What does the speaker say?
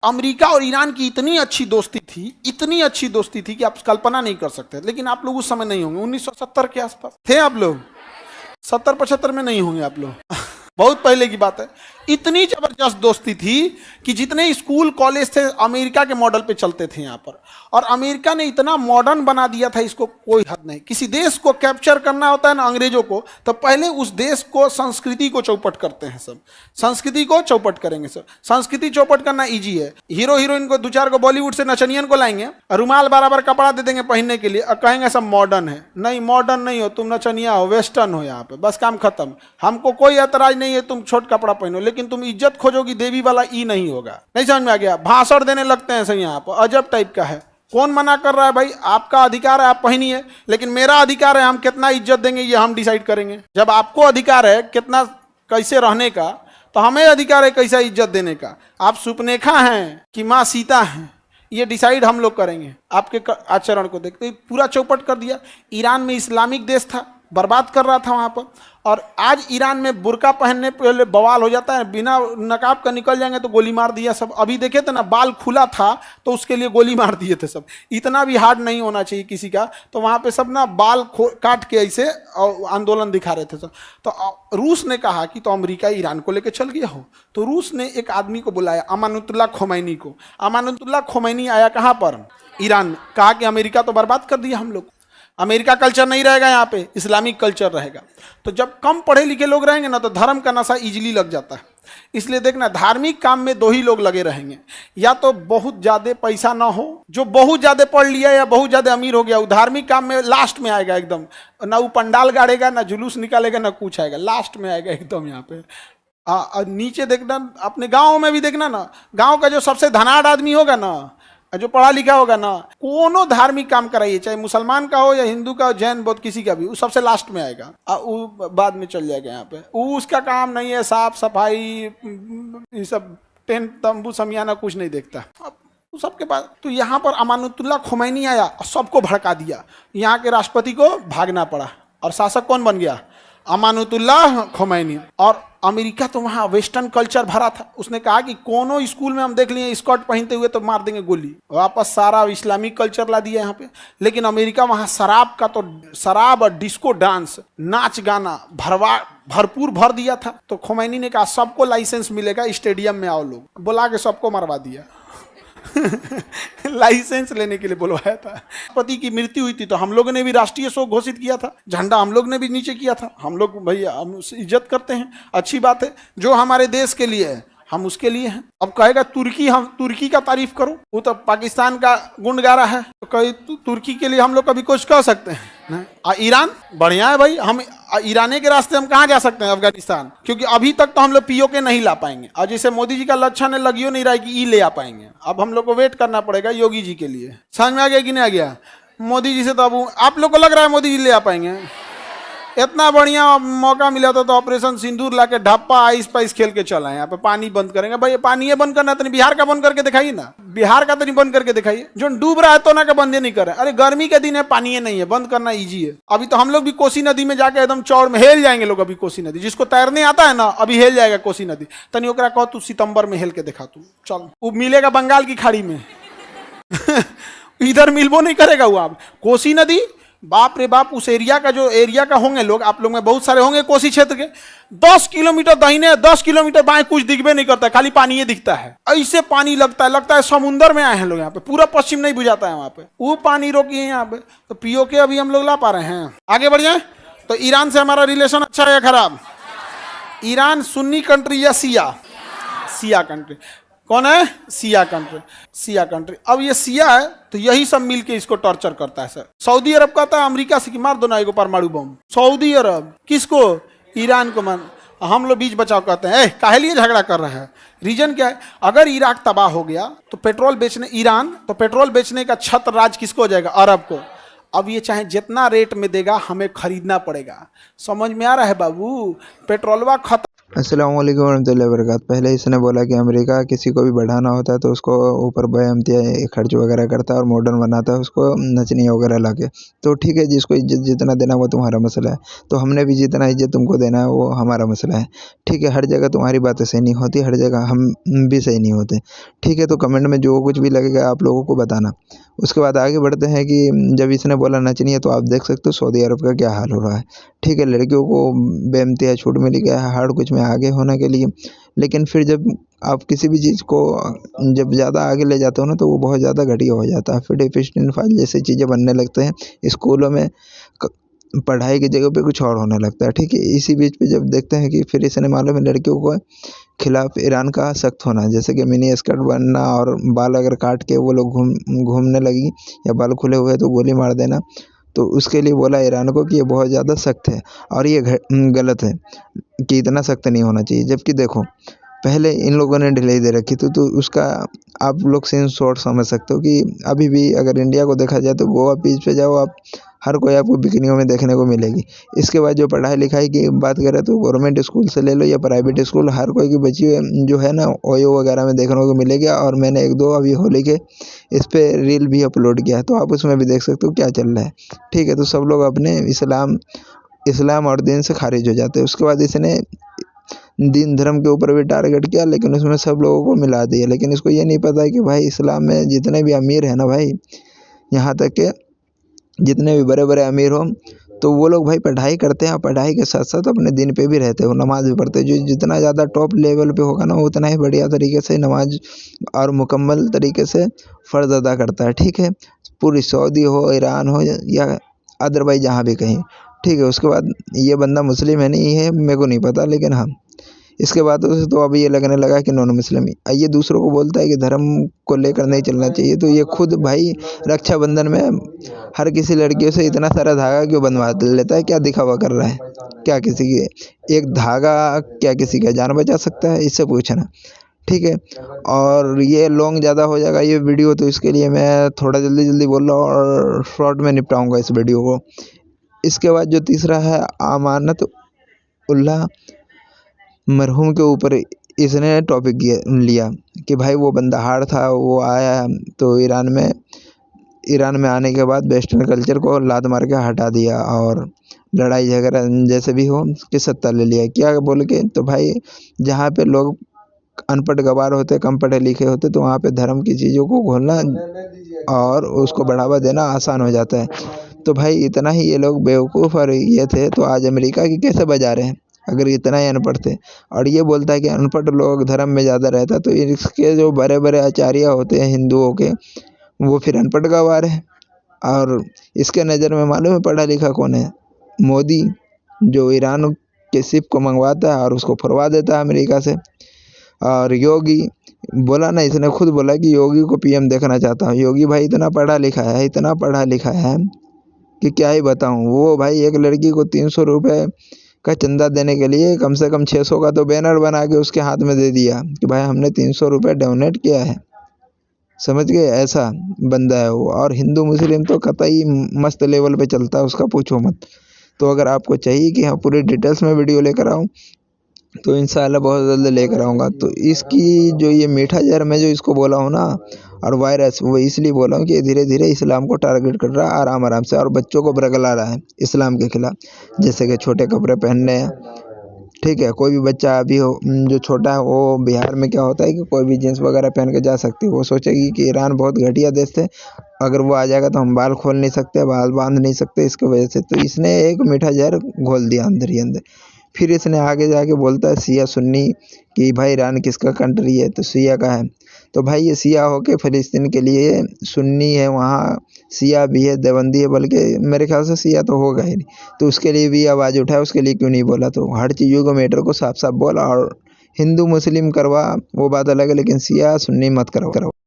America और Iran की इतनी अच्छी दोस्ती थी, इतनी अच्छी दोस्ती थी कि आप कल्पना नहीं कर सकते। लेकिन आप लोग उस समय नहीं होंगे, 1970 के आसपास थे आप लोग, 70-75 में नहीं होंगे आप लोग बहुत पहले की बात है। इतनी जबरदस्त दोस्ती थी कि जितने स्कूल कॉलेज थे अमेरिका के मॉडल पे चलते थे यहाँ पर। और अमेरिका ने इतना मॉडर्न बना दिया था, इसको कोई हद नहीं। किसी देश को कैप्चर करना होता है ना अंग्रेजों को, तो पहले उस देश को संस्कृति को चौपट करते हैं सब, संस्कृति को चौपट करेंगे सब। संस्कृति चौपट करना ईजी है। हीरो हीरोइन को 2-4 को बॉलीवुड से नचनियन को लाएंगे, रुमाल बराबर कपड़ा दे देंगे पहनने के लिए और कहेंगे सब मॉडर्न है। नहीं, मॉडर्न नहीं हो तुम, नचनिया हो, वेस्टर्न हो यहाँ पे, बस काम खत्म। हमको कोई ऐतराज नहीं है तुम छोट कपड़ा पहनो, लेकिन तुम इज्जत खोजोगी देवी वाला ई नहीं होगा। नहीं समझ में आ गया? भाषण देने लगते हैं सही यहाँ पर, अजब टाइप का है। कौन मना कर रहा है भाई? आपका अधिकार है, आप पहनिए, लेकिन मेरा अधिकार है हम कितना इज्जत देंगे ये हम डिसाइड करेंगे। जब आपको अधिकार है कितना कैसे रहने का, तो हमें अधिकार है कैसा इज्जत देने का। आप सुपनेखा हैं कि माँ सीता हैं, ये डिसाइड हम लोग करेंगे। आपके आचरण को देखते पूरा चौपट कर दिया। ईरान में इस्लामिक देश था, बर्बाद कर रहा था वहाँ पर। और आज ईरान में बुर्का पहनने पहले बवाल हो जाता है, बिना नकाब का निकल जाएंगे तो गोली मार दिया सब। अभी देखे थे ना, बाल खुला था तो उसके लिए गोली मार दिए थे सब। इतना भी हार्ड नहीं होना चाहिए किसी का, तो वहाँ पे सब ना बाल काट के ऐसे आंदोलन दिखा रहे थे सब। तो रूस ने कहा कि तो अमेरिका ईरान को लेकर चल गया हो, तो रूस ने एक आदमी को बुलाया, अमानुतुल्लाह खोमैनी को। अमानुतुल्लाह खोमैनी आया कहाँ पर? ईरान में। कहा कि अमेरिका तो बर्बाद कर दिया हम लोग, अमेरिका कल्चर नहीं रहेगा यहाँ पे, इस्लामिक कल्चर रहेगा। तो जब कम पढ़े लिखे लोग रहेंगे ना, तो धर्म का नशा इजीली लग जाता है। इसलिए देखना, धार्मिक काम में 2 ही लोग लगे रहेंगे, या तो बहुत ज़्यादा पैसा ना हो, जो बहुत ज़्यादा पढ़ लिया या बहुत ज़्यादा अमीर हो गया, वो धार्मिक काम में लास्ट में आएगा एकदम। ना वो पंडाल गाड़ेगा, ना जुलूस निकालेगा, ना कुछ आएगा, लास्ट में आएगा एकदम यहाँ पे। नीचे देखना, अपने गाँव में भी देखना ना, गाँव का जो सबसे धनाढ़ आदमी होगा ना, जो पढ़ा लिखा होगा ना, कोनो धार्मिक काम कराइए, चाहे मुसलमान का हो या हिंदू का, जैन, बौद्ध, किसी का भी, वो सबसे लास्ट में आएगा। वो बाद में चल जाएगा यहाँ पे। वो उसका काम नहीं है, साफ सफाई ये सब, टेंट तंबू समियाना कुछ नहीं देखता सबके पास। तो यहाँ पर अमानुतुल्लाह खोमैनी आया और सबको भड़का दिया। यहाँ के राष्ट्रपति को भागना पड़ा और शासक कौन बन गया? अमानुतुल्लाह खोमैनी। और अमेरिका तो वहाँ वेस्टर्न कल्चर भरा था। उसने कहा कि कोनो स्कूल में हम देख लिए स्कर्ट पहनते हुए तो मार देंगे गोली। वापस सारा इस्लामिक कल्चर ला दिया यहाँ पे। लेकिन अमेरिका वहाँ शराब का, तो शराब और डिस्को डांस, नाच गाना भरपूर भर दिया था। तो खोमैनी ने कहा सबको लाइसेंस मिलेगा, स्टेडियम में आओ लोग, बुला के सबको मरवा दिया लाइसेंस लेने के लिए बुलवाया था। राष्ट्रपति की मृत्यु हुई थी तो हम लोगों ने भी राष्ट्रीय शोक घोषित किया था, झंडा हम लोग ने भी नीचे किया था। हम लोग भैया हम इज्जत करते हैं, अच्छी बात है। जो हमारे देश के लिए है हम उसके लिए हैं। अब कहेगा तुर्की, हम तुर्की का तारीफ करूं, वो तो पाकिस्तान का गुण गा रहा है, तो कहीं तुर्की के लिए हम लोग कभी कुछ कह सकते हैं? ईरान बढ़िया है भाई, हम ईरानी के रास्ते हम कहाँ जा सकते हैं? अफगानिस्तान। क्योंकि अभी तक तो हम लोग पीओके नहीं ला पाएंगे, और जैसे मोदी जी का लक्षण है लगियो नहीं रहा है कि ई ले आ पाएंगे। अब हम लोग को वेट करना पड़ेगा योगी जी के लिए। समझ में आ गया कि नहीं आ गया? मोदी जी से तो अब आप लोग को लग रहा है मोदी जी ले आ पाएंगे? इतना बढ़िया मौका मिला था तो ऑपरेशन सिंदूर लाके ढप्पा आइस पाइस खेल के चला है। यहाँ पे पानी बंद करेंगे भाई, पानी ये बंद करना, तो बिहार का बंद करके दिखाइए ना, बिहार का तो नहीं बंद करके दिखाइए। जो डूब रहा है तो ना का बंद नहीं कर रहे। अरे गर्मी के दिन है, पानी नहीं है, बंद करना इजी है। अभी तो हम लोग भी कोसी नदी में जाके एकदम चौड़ में हेल जाएंगे लोग। अभी कोसी नदी, जिसको तैरने आता है ना, अभी हेल जाएगा कोसी नदी। तनी ओकरा कहो तू सितंबर में हेल के दिखा, तू चल, वो मिलेगा बंगाल की खाड़ी में इधर मिलबो नहीं करेगा वो। आप कोसी नदी, बाप रे बाप, उस एरिया का जो एरिया का होंगे लोग, आप लोग में बहुत सारे होंगे कोसी क्षेत्र के, 10 किलोमीटर दाहिने 10 किलोमीटर बाएं कुछ दिखबे नहीं करता, खाली पानी ही दिखता है। ऐसे पानी लगता है समुंदर में आए हैं लोग यहाँ पे। पूरा पश्चिम नहीं बुझाता है वहाँ पे, वो पानी रोकिए यहाँ पे। तो पीओके अभी हम लोग ला पा रहे हैं। आगे बढ़ जाए तो ईरान से हमारा रिलेशन अच्छा है या खराब? ईरान सुन्नी कंट्री या सिया कंट्री? कौन है? सिया कंट्री। अब ये सिया है तो यही सब मिलके इसको टॉर्चर करता है सर। सऊदी अरब कहता है अमेरिका से कि मार दो ना एगो परमाणु बम। सऊदी अरब किसको? ईरान को। मान हम लोग बीच बचाव कहते हैं। काहे लिए झगड़ा कर रहा है? रीजन क्या है? अगर इराक तबाह हो गया तो पेट्रोल बेचने, ईरान तो पेट्रोल बेचने का छत्र राज किसको हो जाएगा? अरब को। अब ये चाहे जितना रेट में देगा हमें खरीदना पड़ेगा। समझ में आ रहा है बाबू? पेट्रोलवा खत्म अस्सलाम वालेकुम warahmatullahi wabarakatuh। पहले इसने बोला कि अमेरिका किसी को भी बढ़ाना होता है तो उसको ऊपर बेअहमतिया खर्च वगैरह करता है और मॉडर्न बनाता है उसको नचनिया वगैरह लाके। तो ठीक है, जिसको इज्जत जितना देना वो तुम्हारा मसला है, तो हमने भी जितना इज्जत तुमको देना है वो हमारा मसला है। ठीक है, हर जगह तुम्हारी बातें सही नहीं होती, हर जगह हम भी सही नहीं होते। ठीक है, तो कमेंट में जो कुछ भी लगेगा आप लोगों को बताना। उसके बाद आगे बढ़ते हैं कि जब इसने बोला नचनिया, तो आप देख सकते हो सऊदी अरब का क्या हाल हो रहा है। ठीक है, लड़कियों को बेइम्तिया छूट मिली है हर कुछ में आगे होने के लिए, लेकिन फिर जब आप किसी भी चीज़ को जब ज़्यादा आगे ले जाते हो ना, तो वो बहुत ज़्यादा घटिया हो जाता है। फिर डिफिशन फाइल जैसी चीज़ें बनने लगते हैं स्कूलों में, पढ़ाई की जगह पे कुछ और होने लगता है। ठीक है, इसी बीच पे जब देखते हैं कि फिर इसने मालूम है लड़कियों को खिलाफ ईरान का सख्त होना, जैसे कि मिनी स्कर्ट बनना और बाल अगर काट के वो लोग घूमने लगी या बाल खुले हुए तो गोली मार देना। तो उसके लिए बोला ईरान को कि ये बहुत ज़्यादा सख्त है और ये गलत है कि इतना सख्त नहीं होना चाहिए। जबकि देखो, पहले इन लोगों ने ढिलाई दे रखी थी, तो उसका आप लोग सीन शॉर्ट समझ सकते हो कि अभी भी अगर इंडिया को देखा जाए तो गोवा बीच पे जाओ आप, हर कोई आपको बिकनियों में देखने को मिलेगी। इसके बाद जो पढ़ाई लिखाई की बात करें तो गवर्नमेंट स्कूल से ले लो या प्राइवेट स्कूल, हर कोई की बच्ची जो है ना ओयो वगैरह में देखने को मिलेगी। और मैंने एक दो अभी होली के इस पे रील भी अपलोड किया है, तो आप उसमें भी देख सकते हो क्या चल रहा है। ठीक है, तो सब लोग अपने इस्लाम और दीन से खारिज हो जाते हैं। उसके बाद इसने दीन धर्म के ऊपर भी टारगेट किया, लेकिन उसमें सब लोगों को मिला दिया। लेकिन इसको ये नहीं पता है कि भाई इस्लाम में जितने भी अमीर हैं ना भाई, यहाँ तक के जितने भी बड़े बड़े अमीर हो, तो वो लोग भाई पढ़ाई करते हैं और पढ़ाई के साथ साथ अपने दिन पे भी रहते हो, नमाज भी पढ़ते हैं। जो जितना ज़्यादा टॉप लेवल पे होगा ना, उतना ही बढ़िया तरीके से नमाज और मुकम्मल तरीके से फ़र्ज़ अदा करता है। ठीक है, पूरी सऊदी हो, ईरान हो या अदरवाइज़ जहाँ भी कहीं। ठीक है, उसके बाद ये बंदा मुस्लिम है नहीं है मेरे को नहीं पता, लेकिन हाँ, इसके बातों से तो अब ये लगने लगा कि नॉन मुस्लिम ही ये दूसरों को बोलता है कि धर्म को लेकर नहीं चलना चाहिए। तो ये खुद भाई रक्षाबंधन में हर किसी लड़कियों से इतना सारा धागा क्यों बनवा लेता है? क्या दिखावा कर रहा है? क्या किसी की एक धागा क्या किसी का जान बचा सकता है? इससे पूछना। ठीक है, और ये लॉन्ग ज़्यादा हो जाएगा ये वीडियो, तो इसके लिए मैं थोड़ा जल्दी जल्दी बोल रहा हूँ और शॉर्ट में निपटाऊँगा इस वीडियो को। इसके बाद जो तीसरा है अमानत उल्लाह मरहूम के ऊपर इसने टॉपिक लिया कि भाई वो बंदा हार्ड था, वो आया तो ईरान में आने के बाद वेस्टर्न कल्चर को लात मार के हटा दिया और लड़ाई झगड़ा जैसे भी हो कि सत्ता ले लिया। क्या बोल के, तो भाई जहाँ पे लोग अनपढ़ गवार होते, कम पढ़े लिखे होते, तो वहाँ पे धर्म की चीज़ों को घोलना और उसको बढ़ावा देना आसान हो जाता है। तो भाई इतना ही ये लोग बेवकूफ़ और ये थे, तो आज अमेरिका की कैसे बजा रहे हैं अगर इतना ही अनपढ़ थे। और ये बोलता है कि अनपढ़ लोग धर्म में ज़्यादा रहता, तो इसके जो बड़े बड़े आचार्य होते हैं हिंदुओं के, वो फिर अनपढ़ गवार है। और इसके नज़र में मालूम है पढ़ा लिखा कौन है? मोदी, जो ईरान के शिप को मंगवाता है और उसको फुरवा देता है अमेरिका से। और योगी बोला ना, इसने खुद बोला कि योगी को पीएम देखना चाहता हूँ। योगी भाई इतना पढ़ा लिखा है, इतना पढ़ा लिखा है कि क्या ही बताऊँ। वो भाई एक लड़की को 300 रुपये का चंदा देने के लिए कम से कम 600 का तो बैनर बना के उसके हाथ में दे दिया कि भाई हमने 300 रुपये डोनेट किया है। समझ गए? ऐसा बंदा है वो। और हिंदू मुस्लिम तो कतई मस्त लेवल पे चलता है, उसका पूछो मत। तो अगर आपको चाहिए कि हाँ पूरी डिटेल्स में वीडियो लेकर आऊँ, तो इंशाल्लाह बहुत जल्द लेकर आऊँगा। तो इसकी जो ये मीठा जहर मैं जो इसको बोला हूँ ना, और वायरस, वो इसलिए बोला हूँ कि धीरे धीरे इस्लाम को टारगेट कर रहा है आराम आराम से, और बच्चों को बरगला रहा है इस्लाम के खिलाफ। जैसे कि छोटे कपड़े पहनने हैं। ठीक है, कोई भी बच्चा अभी हो जो छोटा है, वो बिहार में क्या होता है कि कोई भी जीन्स वगैरह पहन के जा सकती है। वो सोचेगी कि ईरान बहुत घटिया देश है, अगर वो आ जाएगा तो हम बाल खोल नहीं सकते, बाल बांध नहीं सकते इसकी वजह से। तो इसने एक मीठा जहर घोल दिया अंदर ही अंदर। फिर इसने आगे जाके बोलता है शिया सुन्नी कि भाई ईरान किसका कंट्री है? तो शिया का है। तो भाई ये शिया होके फ़िलिस्तीन के लिए सुन्नी है, वहाँ शिया भी है, देवबंदी है, बल्कि मेरे ख्याल से शिया तो होगा ही नहीं। तो उसके लिए भी आवाज़ उठाया, उसके लिए क्यों नहीं बोला? तो हर चीज़ों को मैटर को साफ साफ बोला। और हिंदू मुस्लिम करवा वो बात अलग है, लेकिन शिया सुन्नी मत करो।